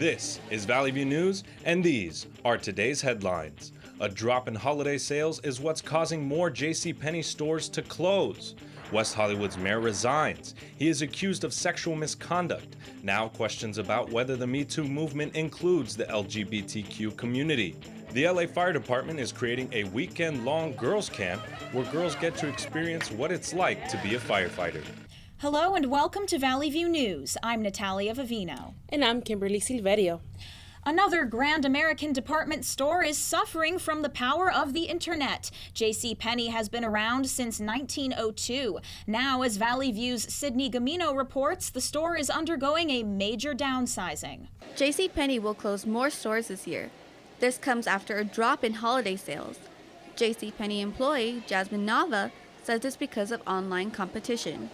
This is Valley View News, and these are today's headlines. A drop in holiday sales is what's causing more Penney stores to close. West Hollywood's mayor resigns. He is accused of sexual misconduct. Now questions about whether the Me Too movement includes the LGBTQ community. The LA Fire Department is creating a weekend-long girls' camp where girls get to experience what it's like to be a firefighter. Hello and welcome to Valley View News. I'm Natalia Vivino. And I'm Kimberly Silverio. Another Grand American department store is suffering from the power of the internet. Penney has been around since 1902. Now, as Valley View's Sydney Gamino reports, the store is undergoing a major downsizing. Penney will close more stores this year. This comes after a drop in holiday sales. Penney employee Jasmine Nava says it's because of online competition.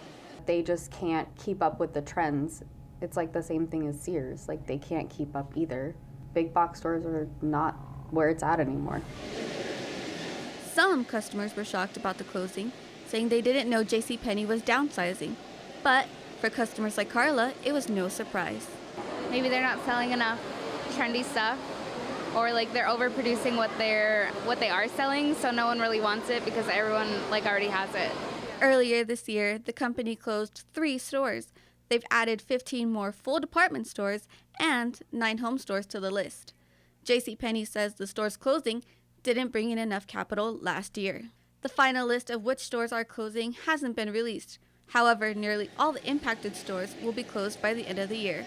They just can't keep up with the trends. It's like the same thing as Sears. Like, they can't keep up either. Big box stores are not where it's at anymore. Some customers were shocked about the closing, saying they didn't know Penney was downsizing. But for customers like Carla, it was no surprise. Maybe they're not selling enough trendy stuff, or like they're overproducing what they are selling, so no one really wants it because everyone already has it. Earlier this year, the company closed 3 stores. They've added 15 more full department stores and 9 home stores to the list. Penney says the store's closing didn't bring in enough capital last year. The final list of which stores are closing hasn't been released. However, nearly all the impacted stores will be closed by the end of the year.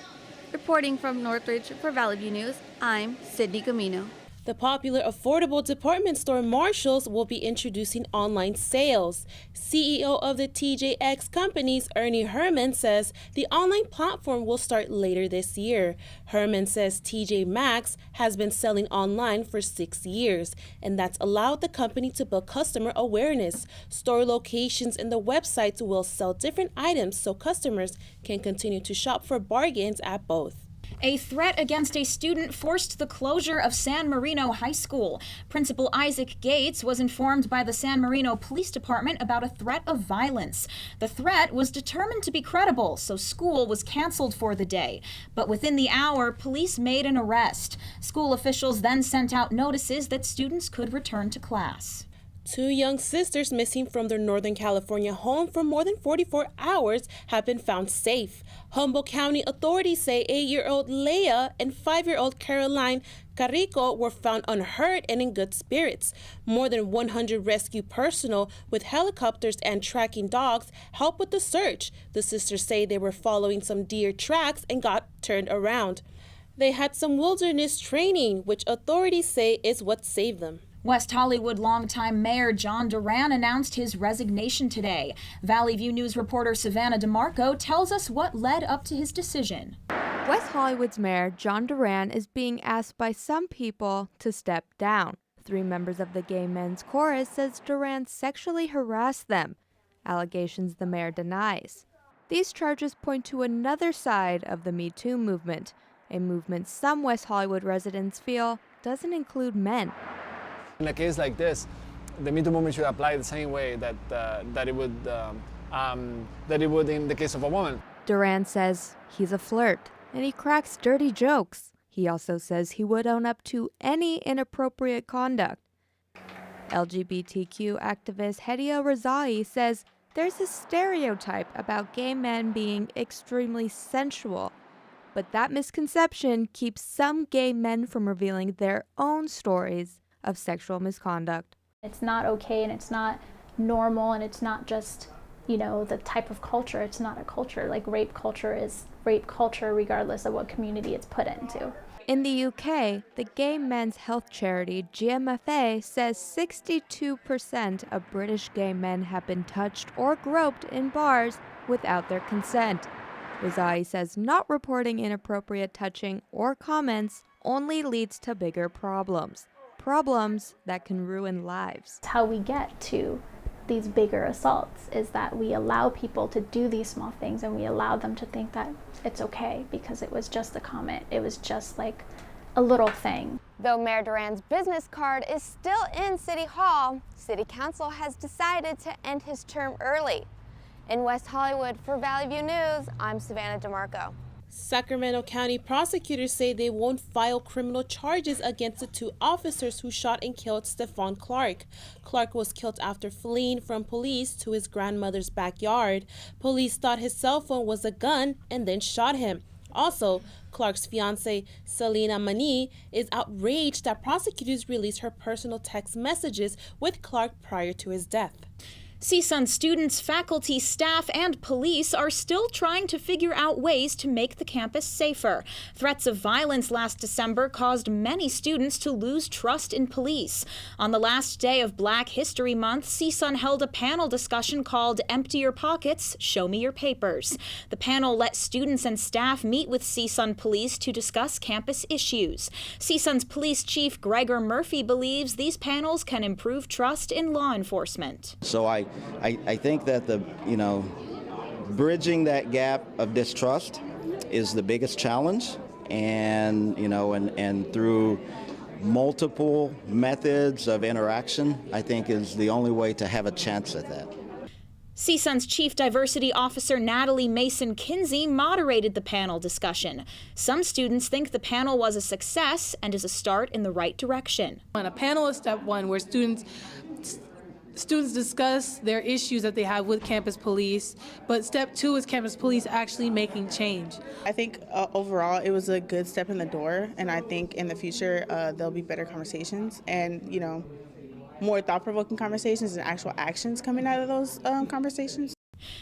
Reporting from Northridge for Valley View News, I'm Sydney Gamino. The popular affordable department store Marshall's will be introducing online sales. CEO of the TJX companies, Ernie Herman, says the online platform will start later this year. Herman says TJ Maxx has been selling online for 6 years, and that's allowed the company to build customer awareness. Store locations and the websites will sell different items so customers can continue to shop for bargains at both. A threat against a student forced the closure of San Marino High School. Principal Isaac Gates was informed by the San Marino Police Department about a threat of violence. The threat was determined to be credible, so school was canceled for the day. But within the hour, police made an arrest. School officials then sent out notices that students could return to class. 2 young sisters missing from their Northern California home for more than 44 hours have been found safe. Humboldt County authorities say 8-year-old Leah and 5-year-old Caroline Carrico were found unhurt and in good spirits. More than 100 rescue personnel with helicopters and tracking dogs helped with the search. The sisters say they were following some deer tracks and got turned around. They had some wilderness training, which authorities say is what saved them. West Hollywood longtime Mayor John Duran announced his resignation today. Valley View News reporter Savannah DeMarco tells us what led up to his decision. West Hollywood's Mayor John Duran is being asked by some people to step down. 3 members of the gay men's chorus says Duran sexually harassed them, allegations the mayor denies. These charges point to another side of the Me Too movement, a movement some West Hollywood residents feel doesn't include men. In a case like this, the Me Too movement should apply the same way that it would in the case of a woman. Duran says he's a flirt and he cracks dirty jokes. He also says he would own up to any inappropriate conduct. LGBTQ activist Hedia Rezai says there's a stereotype about gay men being extremely sensual, but that misconception keeps some gay men from revealing their own stories of sexual misconduct. It's not okay and it's not normal and it's not just, the type of culture. It's not a culture. Like, rape culture is rape culture regardless of what community it's put into. In the UK, the gay men's health charity GMFA says 62% of British gay men have been touched or groped in bars without their consent. Rezai says not reporting inappropriate touching or comments only leads to bigger problems that can ruin lives. How we get to these bigger assaults is that we allow people to do these small things and we allow them to think that it's okay because it was just a comment. It was just like a little thing. Though Mayor Duran's business card is still in City Hall, City Council has decided to end his term early. In West Hollywood for Valley View News, I'm Savannah DeMarco. Sacramento County prosecutors say they won't file criminal charges against the 2 officers who shot and killed Stephon Clark. Clark was killed after fleeing from police to his grandmother's backyard. Police thought his cell phone was a gun and then shot him. Also, Clark's fiancée, Selena Mani, is outraged that prosecutors released her personal text messages with Clark prior to his death. CSUN students, faculty, staff, and police are still trying to figure out ways to make the campus safer. Threats of violence last December caused many students to lose trust in police. On the last day of Black History Month, CSUN held a panel discussion called Empty Your Pockets, Show Me Your Papers. The panel let students and staff meet with CSUN police to discuss campus issues. CSUN's police chief Gregor Murphy believes these panels can improve trust in law enforcement. So I think that bridging that gap of distrust is the biggest challenge, and through multiple methods of interaction, I think is the only way to have a chance at that. CSUN's Chief Diversity Officer Natalie Mason-Kinsey moderated the panel discussion. Some students think the panel was a success and is a start in the right direction. On a panel is step one, where students discuss their issues that they have with campus police, but step two is campus police actually making change. I think overall it was a good step in the door, and I think in the future there'll be better conversations and more thought-provoking conversations and actual actions coming out of those conversations.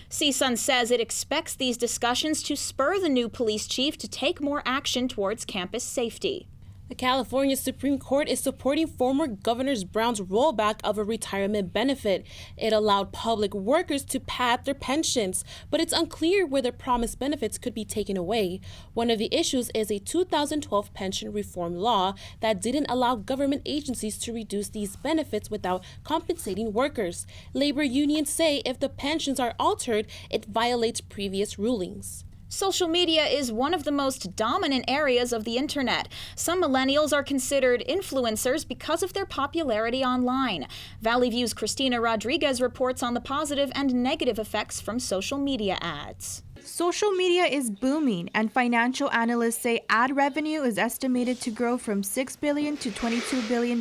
CSUN says it expects these discussions to spur the new police chief to take more action towards campus safety. The California Supreme Court is supporting former Governor Brown's rollback of a retirement benefit. It allowed public workers to pad their pensions, but it's unclear whether promised benefits could be taken away. One of the issues is a 2012 pension reform law that didn't allow government agencies to reduce these benefits without compensating workers. Labor unions say if the pensions are altered, it violates previous rulings. Social media is one of the most dominant areas of the internet. Some millennials are considered influencers because of their popularity online. Valley View's Christina Rodriguez reports on the positive and negative effects from social media ads. Social media is booming, and financial analysts say ad revenue is estimated to grow from $6 billion to $22 billion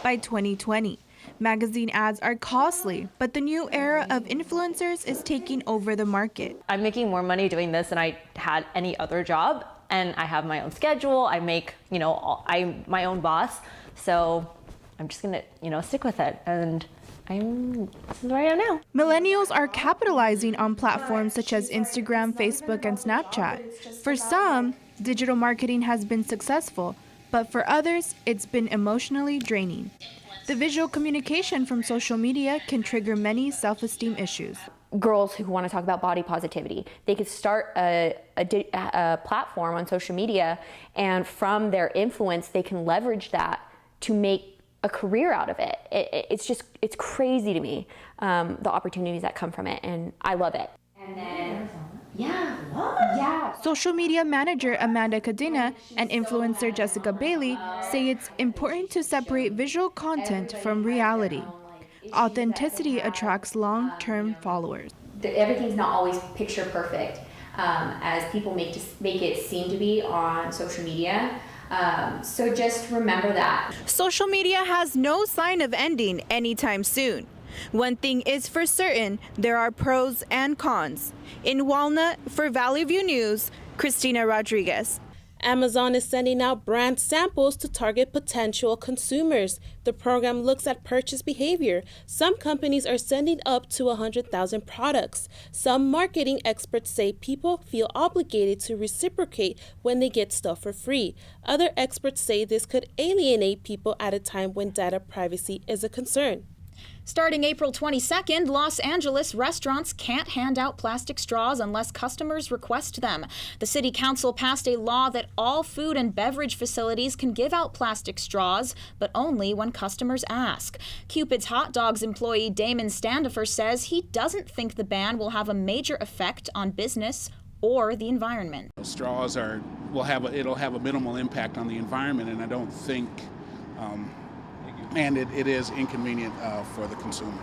by 2020. Magazine ads are costly, but the new era of influencers is taking over the market. I'm making more money doing this than I had any other job, and I have my own schedule. I make, I'm my own boss, so I'm just gonna, stick with it. And this is where I am now. Millennials are capitalizing on platforms such as Instagram, Facebook, and Snapchat. For some, digital marketing has been successful, but for others, it's been emotionally draining. The visual communication from social media can trigger many self-esteem issues. Girls who want to talk about body positivity, they could start a platform on social media, and from their influence, they can leverage that to make a career out of it. It's crazy to me, the opportunities that come from it, and I love it. And then, Social media manager Amanda Cadena and influencer Jessica Bailey say it's important to separate visual content from reality. Authenticity attracts long-term followers. Everything's not always picture perfect, as people make it seem to be on social media. So just remember that. Social media has no sign of ending anytime soon. One thing is for certain, there are pros and cons. In Walnut, for Valley View News, Christina Rodriguez. Amazon is sending out brand samples to target potential consumers. The program looks at purchase behavior. Some companies are sending up to 100,000 products. Some marketing experts say people feel obligated to reciprocate when they get stuff for free. Other experts say this could alienate people at a time when data privacy is a concern. Starting April 22nd, Los Angeles restaurants can't hand out plastic straws unless customers request them. The city council passed a law that all food and beverage facilities can give out plastic straws, but only when customers ask. Cupid's Hot Dogs employee Damon Standifer says he doesn't think the ban will have a major effect on business or the environment. Straws it'll have a minimal impact on the environment, and I don't think and it is inconvenient for the consumer.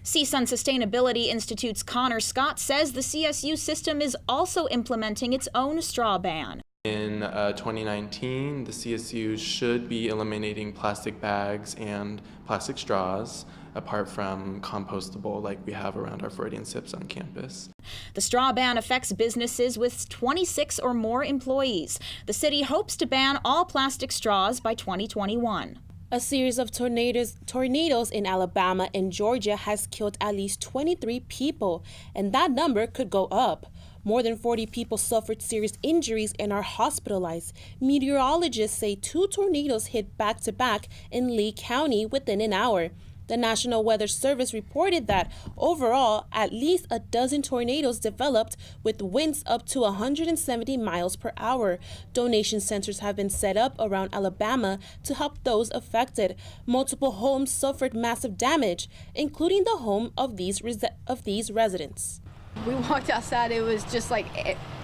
CSUN Sustainability Institute's Connor Scott says the CSU system is also implementing its own straw ban. In 2019, the CSU should be eliminating plastic bags and plastic straws, apart from compostable like we have around our Freudian sips on campus. The straw ban affects businesses with 26 or more employees. The city hopes to ban all plastic straws by 2021. A series of tornadoes in Alabama and Georgia has killed at least 23 people, and that number could go up. More than 40 people suffered serious injuries and are hospitalized. Meteorologists say 2 tornadoes hit back-to-back in Lee County within an hour. The National Weather Service reported that overall, at least a dozen tornadoes developed with winds up to 170 miles per hour. Donation centers have been set up around Alabama to help those affected. Multiple homes suffered massive damage, including the home of these residents. We walked outside, it was just like,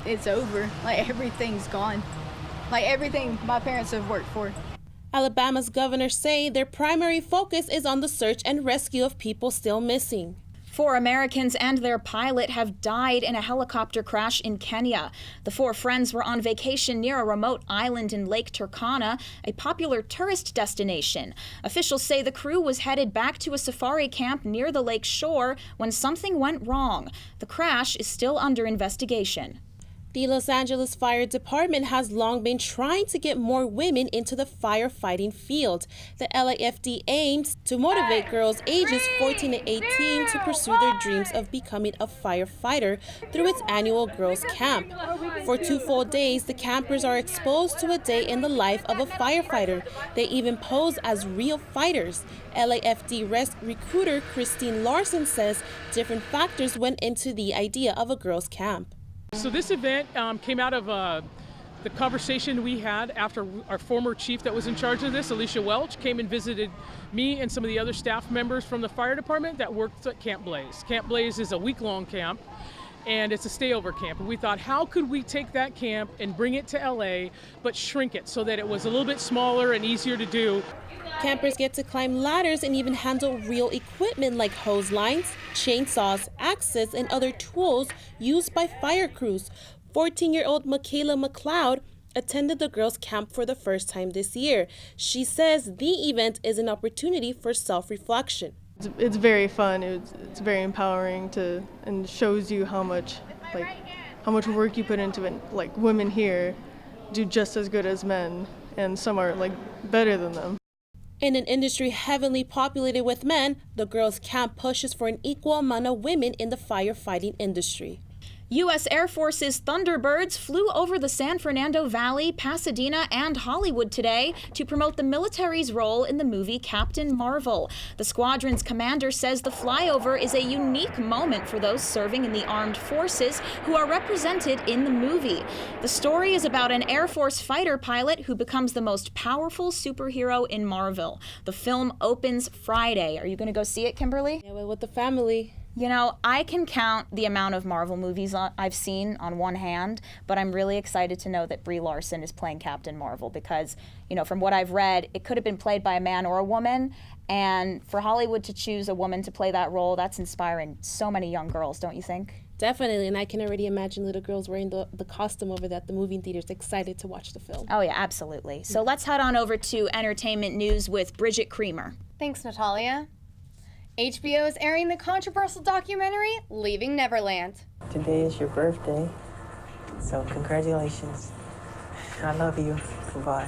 it's over. Like, everything's gone. Like, everything my parents have worked for. Alabama's governors say their primary focus is on the search and rescue of people still missing. 4 Americans and their pilot have died in a helicopter crash in Kenya. The 4 friends were on vacation near a remote island in Lake Turkana, a popular tourist destination. Officials say the crew was headed back to a safari camp near the lake shore when something went wrong. The crash is still under investigation. The Los Angeles Fire Department has long been trying to get more women into the firefighting field. The LAFD aims to motivate girls ages 14 to 18 to pursue their dreams of becoming a firefighter through its annual girls' camp. For 2 full days, the campers are exposed to a day in the life of a firefighter. They even pose as real fighters. LAFD recruiter Christine Larson says different factors went into the idea of a girls' camp. So this event came out of the conversation we had after our former chief that was in charge of this, Alicia Welch, came and visited me and some of the other staff members from the fire department that worked at Camp Blaze. Camp Blaze is a week-long camp, and it's a stayover camp. And we thought, how could we take that camp and bring it to LA, but shrink it so that it was a little bit smaller and easier to do. Campers get to climb ladders and even handle real equipment like hose lines, chainsaws, axes, and other tools used by fire crews. 14-year-old Michaela McLeod attended the girls' camp for the first time this year. She says the event is an opportunity for self-reflection. It's very fun. It's very empowering and shows you how much work you put into it. Like, women here do just as good as men, and some are better than them. In an industry heavily populated with men, the girls' camp pushes for an equal amount of women in the firefighting industry. U.S. Air Force's Thunderbirds flew over the San Fernando Valley, Pasadena, and Hollywood today to promote the military's role in the movie Captain Marvel. The squadron's commander says the flyover is a unique moment for those serving in the armed forces who are represented in the movie. The story is about an Air Force fighter pilot who becomes the most powerful superhero in Marvel. The film opens Friday. Are you going to go see it, Kimberly? Yeah, with the family. You know, I can count the amount of Marvel movies I've seen on one hand, but I'm really excited to know that Brie Larson is playing Captain Marvel because, from what I've read, it could have been played by a man or a woman, and for Hollywood to choose a woman to play that role, that's inspiring so many young girls, don't you think? Definitely, and I can already imagine little girls wearing the costume over there at the movie theaters, excited to watch the film. Oh yeah, absolutely. So let's head on over to entertainment news with Bridget Creamer. Thanks, Natalia. HBO is airing the controversial documentary, Leaving Neverland. Today is your birthday, so congratulations. I love you. Goodbye.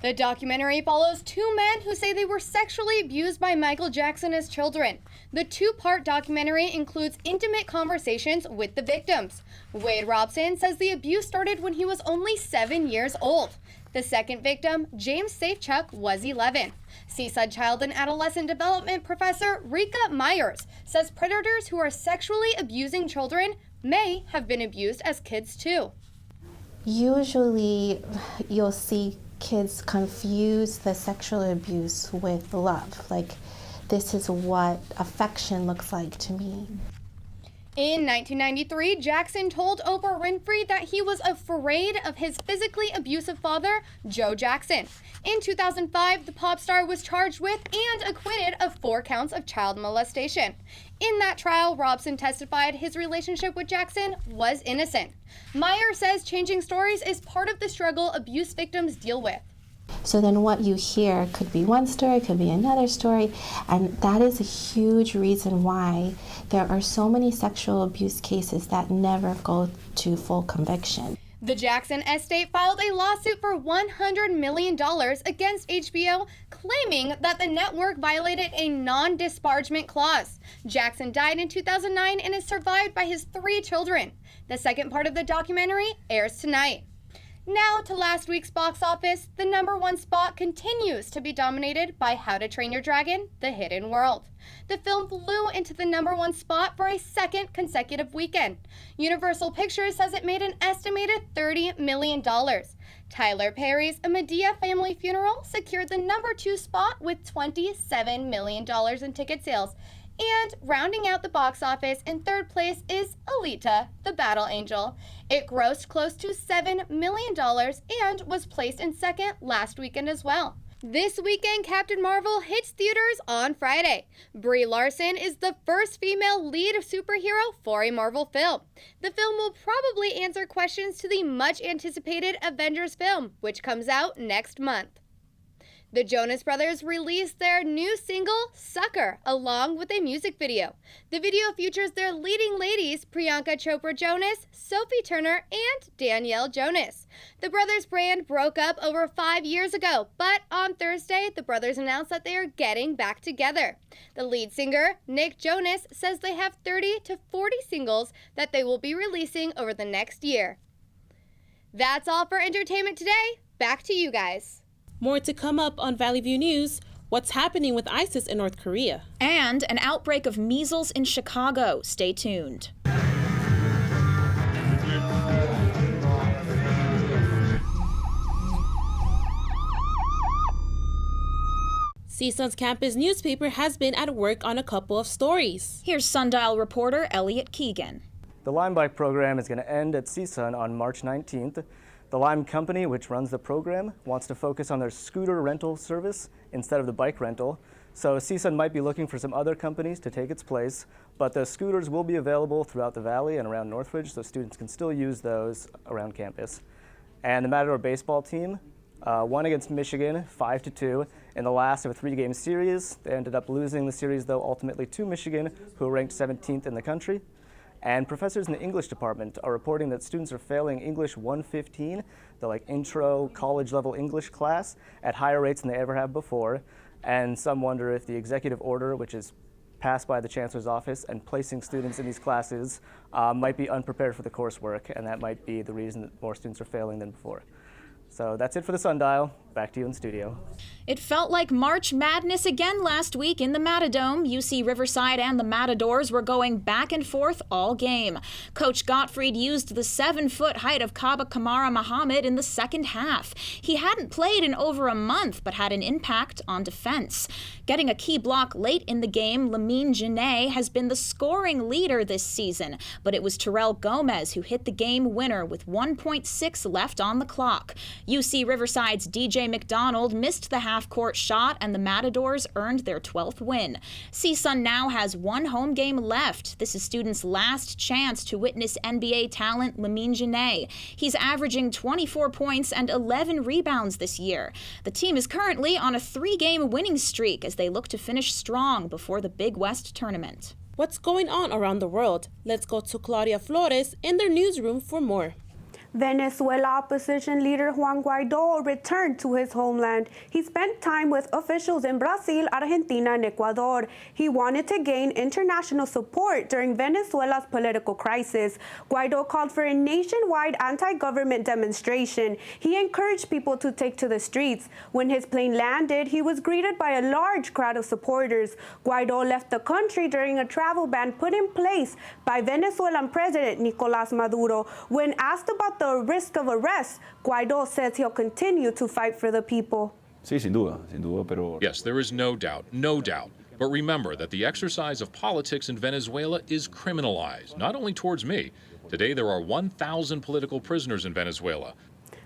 The documentary follows 2 men who say they were sexually abused by Michael Jackson as children. The 2-part documentary includes intimate conversations with the victims. Wade Robson says the abuse started when he was only 7 years old. The second victim, James Safechuck, was 11. CSUN Child and Adolescent Development Professor Rika Myers says predators who are sexually abusing children may have been abused as kids too. Usually you'll see kids confuse the sexual abuse with love. Like, this is what affection looks like to me. In 1993, Jackson told Oprah Winfrey that he was afraid of his physically abusive father, Joe Jackson. In 2005, the pop star was charged with and acquitted of 4 counts of child molestation. In that trial, Robson testified his relationship with Jackson was innocent. Meyer says changing stories is part of the struggle abuse victims deal with. So then what you hear could be one story, could be another story, and that is a huge reason why there are so many sexual abuse cases that never go to full conviction. The Jackson estate filed a lawsuit for $100 million against HBO, claiming that the network violated a non-disparagement clause. Jackson died in 2009 and is survived by his 3 children. The second part of the documentary airs tonight. Now to last week's box office, the #1 spot continues to be dominated by How to Train Your Dragon: The Hidden World. The film flew into the #1 spot for a second consecutive weekend. Universal Pictures says it made an estimated $30 million. Tyler Perry's A Medea Family Funeral secured the #2 spot with $27 million in ticket sales. And rounding out the box office in third place is Alita, the Battle Angel. It grossed close to $7 million and was placed in second last weekend as well. This weekend, Captain Marvel hits theaters on Friday. Brie Larson is the first female lead superhero for a Marvel film. The film will probably answer questions to the much-anticipated Avengers film, which comes out next month. The Jonas Brothers released their new single, Sucker, along with a music video. The video features their leading ladies, Priyanka Chopra Jonas, Sophie Turner, and Danielle Jonas. The brothers' brand broke up over 5 years ago, but on Thursday, the brothers announced that they are getting back together. The lead singer, Nick Jonas, says they have 30 to 40 singles that they will be releasing over the next year. That's all for entertainment today. Back to you guys. More to come up on Valley View News. What's happening with ISIS in North Korea? And an outbreak of measles in Chicago. Stay tuned. CSUN's campus newspaper has been at work on a couple of stories. Here's Sundial reporter Elliot Keegan. The Lime Bike program is going to end at CSUN on March 19th. The Lime Company, which runs the program, wants to focus on their scooter rental service instead of the bike rental. So CSUN might be looking for some other companies to take its place, but the scooters will be available throughout the valley and around Northridge, so students can still use those around campus. And the Matador baseball team won against Michigan 5-2 in the last of a 3-game series. They ended up losing the series, though, ultimately to Michigan, who are ranked 17th in the country. And professors in the English department are reporting that students are failing English 115, the intro college-level English class, at higher rates than they ever have before. And some wonder if the executive order, which is passed by the chancellor's office and placing students in these classes, might be unprepared for the coursework, and that might be the reason that more students are failing than before. So that's it for the Sundial. Back to you in studio. It felt like March Madness again last week in the Matadome. UC Riverside and the Matadors were going back and forth all game. Coach Gottfried used the 7-foot height of Kaba Kamara Muhammad in the second half. He hadn't played in over a month, but had an impact on defense. Getting a key block late in the game, Lamine Janae has been the scoring leader this season, but it was Terrell Gomez who hit the game winner with 1.6 left on the clock. UC Riverside's DJ McDonald missed the half-court shot, and the Matadors earned their 12th win. CSUN now has one home game left. This is students' last chance to witness NBA talent Lamine Janae. He's averaging 24 points and 11 rebounds this year. The team is currently on a 3-game winning streak as they look to finish strong before the Big West tournament. What's going on around the world? Let's go to Claudia Flores in their newsroom for more. Venezuela opposition leader Juan Guaidó returned to his homeland. He spent time with officials in Brazil, Argentina, and Ecuador. He wanted to gain international support during Venezuela's political crisis. Guaidó called for a nationwide anti-government demonstration. He encouraged people to take to the streets. When his plane landed, he was greeted by a large crowd of supporters. Guaidó left the country during a travel ban put in place by Venezuelan President Nicolás Maduro. When asked about the risk of arrest, Guaidó says he'll continue to fight for the people. Sí, sin duda, pero... Yes, there is no doubt. But remember that the exercise of politics in Venezuela is criminalized, not only towards me. Today there are 1,000 political prisoners in Venezuela.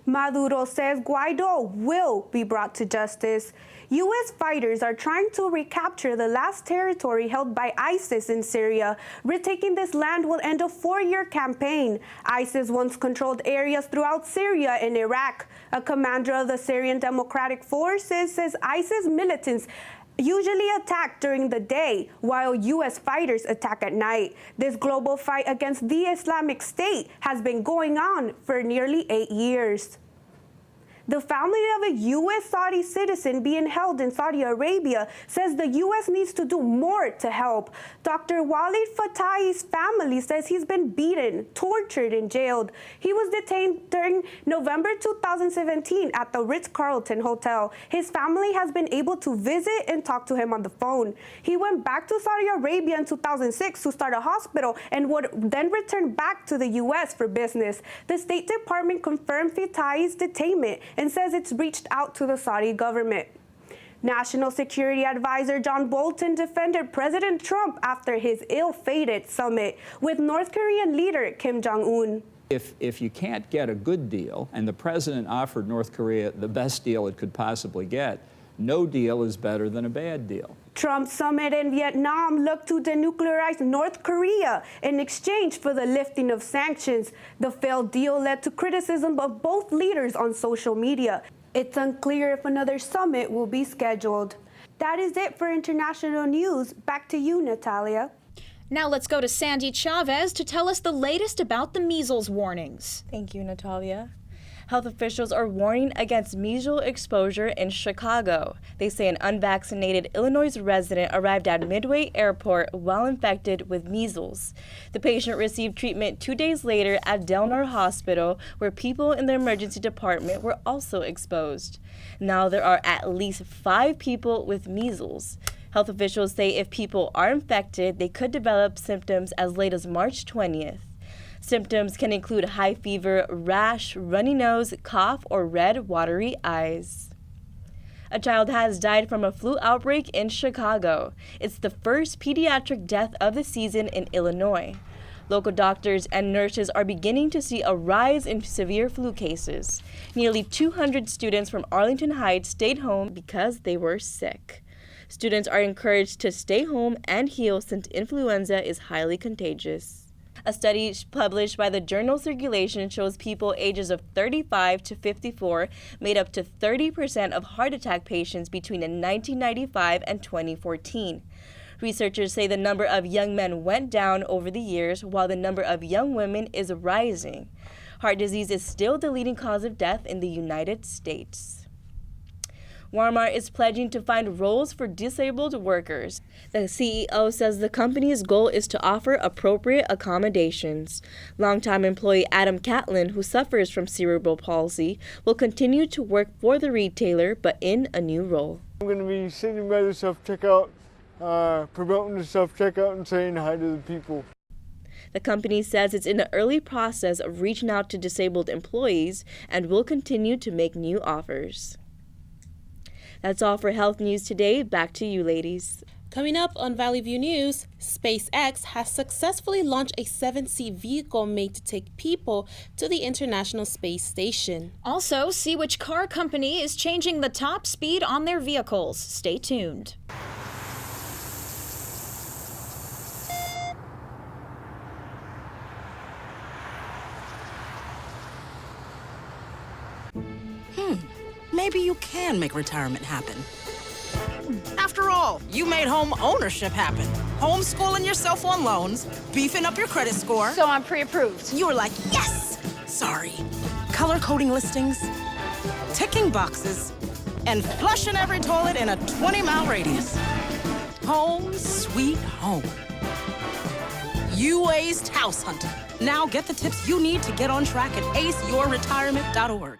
Maduro says Guaido will be brought to justice. U.S. fighters are trying to recapture the last territory held by ISIS in Syria. Retaking this land will end a 4-year campaign. ISIS once controlled areas throughout Syria and Iraq. A commander of the Syrian Democratic Forces says ISIS militants usually attack during the day, while U.S. fighters attack at night. This global fight against the Islamic State has been going on for nearly 8 years. The family of a U.S. Saudi citizen being held in Saudi Arabia says the U.S. needs to do more to help. Dr. Walid Fatahi's family says he's been beaten, tortured, and jailed. He was detained during November 2017 at the Ritz-Carlton Hotel. His family has been able to visit and talk to him on the phone. He went back to Saudi Arabia in 2006 to start a hospital and would then return back to the U.S. for business. The State Department confirmed Fatahi's detainment and says it's reached out to the Saudi government. National Security Advisor John Bolton defended President Trump after his ill-fated summit with North Korean leader Kim Jong-un. If you can't get a good deal, and the president offered North Korea the best deal it could possibly get, no deal is better than a bad deal. Trump's summit in Vietnam looked to denuclearize North Korea in exchange for the lifting of sanctions. The failed deal led to criticism of both leaders on social media. It's unclear if another summit will be scheduled. That is it for international news. Back to you, Natalia. Now let's go to Sandy Chavez to tell us the latest about the measles warnings. Thank you, Natalia. Health officials are warning against measles exposure in Chicago. They say an unvaccinated Illinois resident arrived at Midway Airport while infected with measles. The patient received treatment 2 days later at Delnar Hospital, where people in the emergency department were also exposed. Now there are at least 5 people with measles. Health officials say if people are infected, they could develop symptoms as late as March 20th. Symptoms can include high fever, rash, runny nose, cough, or red, watery eyes. A child has died from a flu outbreak in Chicago. It's the first pediatric death of the season in Illinois. Local doctors and nurses are beginning to see a rise in severe flu cases. Nearly 200 students from Arlington Heights stayed home because they were sick. Students are encouraged to stay home and heal since influenza is highly contagious. A study published by the journal Circulation shows people ages of 35 to 54 made up to 30% of heart attack patients between 1995 and 2014. Researchers say the number of young men went down over the years, while the number of young women is rising. Heart disease is still the leading cause of death in the United States. Walmart is pledging to find roles for disabled workers. The CEO says the company's goal is to offer appropriate accommodations. Longtime employee Adam Catlin, who suffers from cerebral palsy, will continue to work for the retailer, but in a new role. I'm going to be sitting by the self-checkout, promoting the self-checkout and saying hi to the people. The company says it's in the early process of reaching out to disabled employees and will continue to make new offers. That's all for health news today. Back to you, ladies. Coming up on Valley View News, SpaceX has successfully launched a 7-seat vehicle made to take people to the International Space Station. Also, see which car company is changing the top speed on their vehicles. Stay tuned. Maybe you can make retirement happen. After all, you made home ownership happen. Homeschooling yourself on loans, beefing up your credit score. So I'm pre-approved. You were like, yes! Sorry. Color coding listings, ticking boxes, and flushing every toilet in a 20-mile radius. Home sweet home. You aced house hunting. Now get the tips you need to get on track at aceyourretirement.org.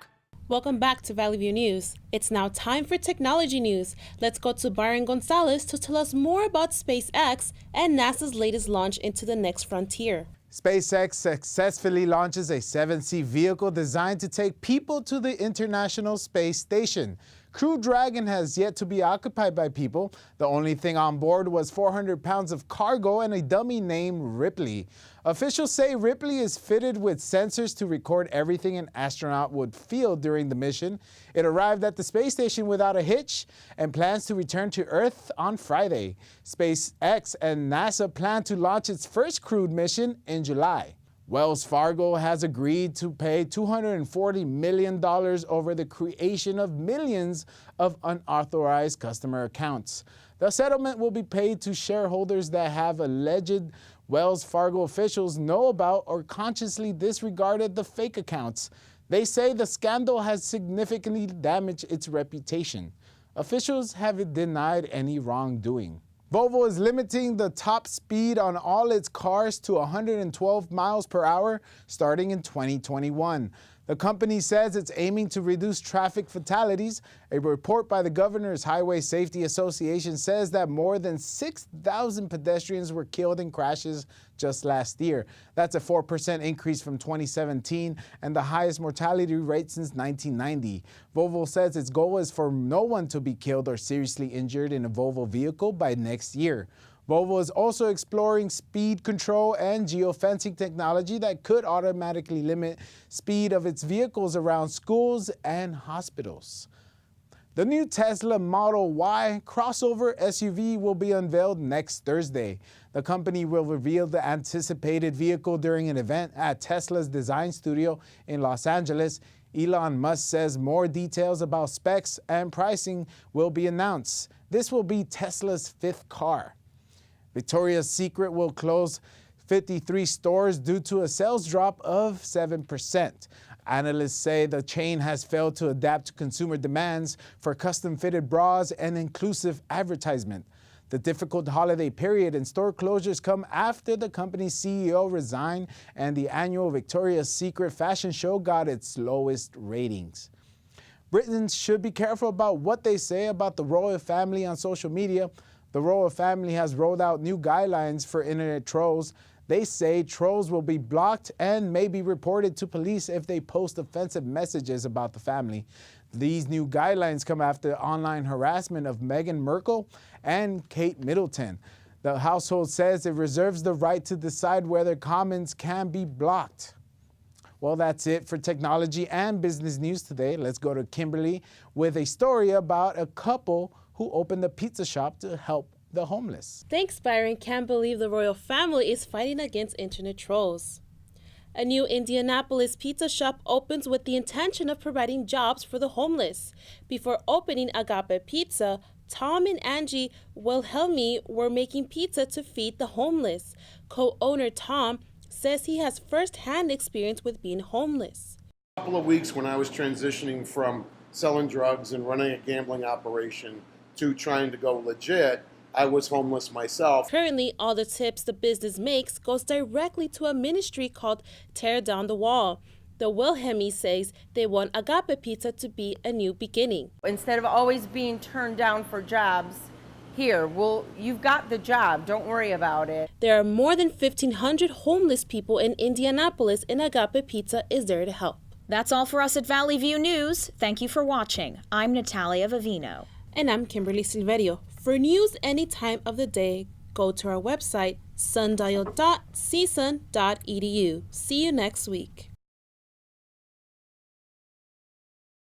Welcome back to Valley View News. It's now time for technology news. Let's go to Byron Gonzalez to tell us more about SpaceX and NASA's latest launch into the next frontier. SpaceX successfully launches a 7-seat vehicle designed to take people to the International Space Station. Crew Dragon has yet to be occupied by people. The only thing on board was 400 pounds of cargo and a dummy named Ripley. Officials say Ripley is fitted with sensors to record everything an astronaut would feel during the mission. It arrived at the space station without a hitch and plans to return to Earth on Friday. SpaceX and NASA plan to launch its first crewed mission in July. Wells Fargo has agreed to pay $240 million over the creation of millions of unauthorized customer accounts. The settlement will be paid to shareholders that have alleged Wells Fargo officials know about or consciously disregarded the fake accounts. They say the scandal has significantly damaged its reputation. Officials have denied any wrongdoing. Volvo is limiting the top speed on all its cars to 112 miles per hour starting in 2021. The company says it's aiming to reduce traffic fatalities. A report by the Governor's Highway Safety Association says that more than 6,000 pedestrians were killed in crashes just last year. That's a 4% increase from 2017 and the highest mortality rate since 1990. Volvo says its goal is for no one to be killed or seriously injured in a Volvo vehicle by next year. Volvo is also exploring speed control and geofencing technology that could automatically limit speed of its vehicles around schools and hospitals. The new Tesla Model Y crossover SUV will be unveiled next Thursday. The company will reveal the anticipated vehicle during an event at Tesla's design studio in Los Angeles. Elon Musk says more details about specs and pricing will be announced. This will be Tesla's fifth car. Victoria's Secret will close 53 stores due to a sales drop of 7%. Analysts say the chain has failed to adapt to consumer demands for custom-fitted bras and inclusive advertisement. The difficult holiday period and store closures come after the company's CEO resigned and the annual Victoria's Secret fashion show got its lowest ratings. Britons should be careful about what they say about the royal family on social media. The royal family has rolled out new guidelines for internet trolls. They say trolls will be blocked and may be reported to police if they post offensive messages about the family. These new guidelines come after online harassment of Meghan Markle and Kate Middleton. The household says it reserves the right to decide whether comments can be blocked. Well, that's it for technology and business news today. Let's go to Kimberly with a story about a couple who opened a pizza shop to help the homeless. Thanks, Byron. Can't believe the royal family is fighting against internet trolls. A new Indianapolis pizza shop opens with the intention of providing jobs for the homeless. Before opening Agape Pizza, Tom and Angie Wilhelmi were making pizza to feed the homeless. Co-owner Tom says he has first-hand experience with being homeless. A couple of weeks when I was transitioning from selling drugs and running a gambling operation to trying to go legit, I was homeless myself. Currently, all the tips the business makes goes directly to a ministry called Tear Down the Wall. The Wilhelmi says they want Agape Pizza to be a new beginning. Instead of always being turned down for jobs, you've got the job, don't worry about it. There are more than 1,500 homeless people in Indianapolis, and Agape Pizza is there to help. That's all for us at Valley View News. Thank you for watching. I'm Natalia Vivino. And I'm Kimberly Silverio. For news any time of the day, go to our website, sundial.csun.edu. See you next week.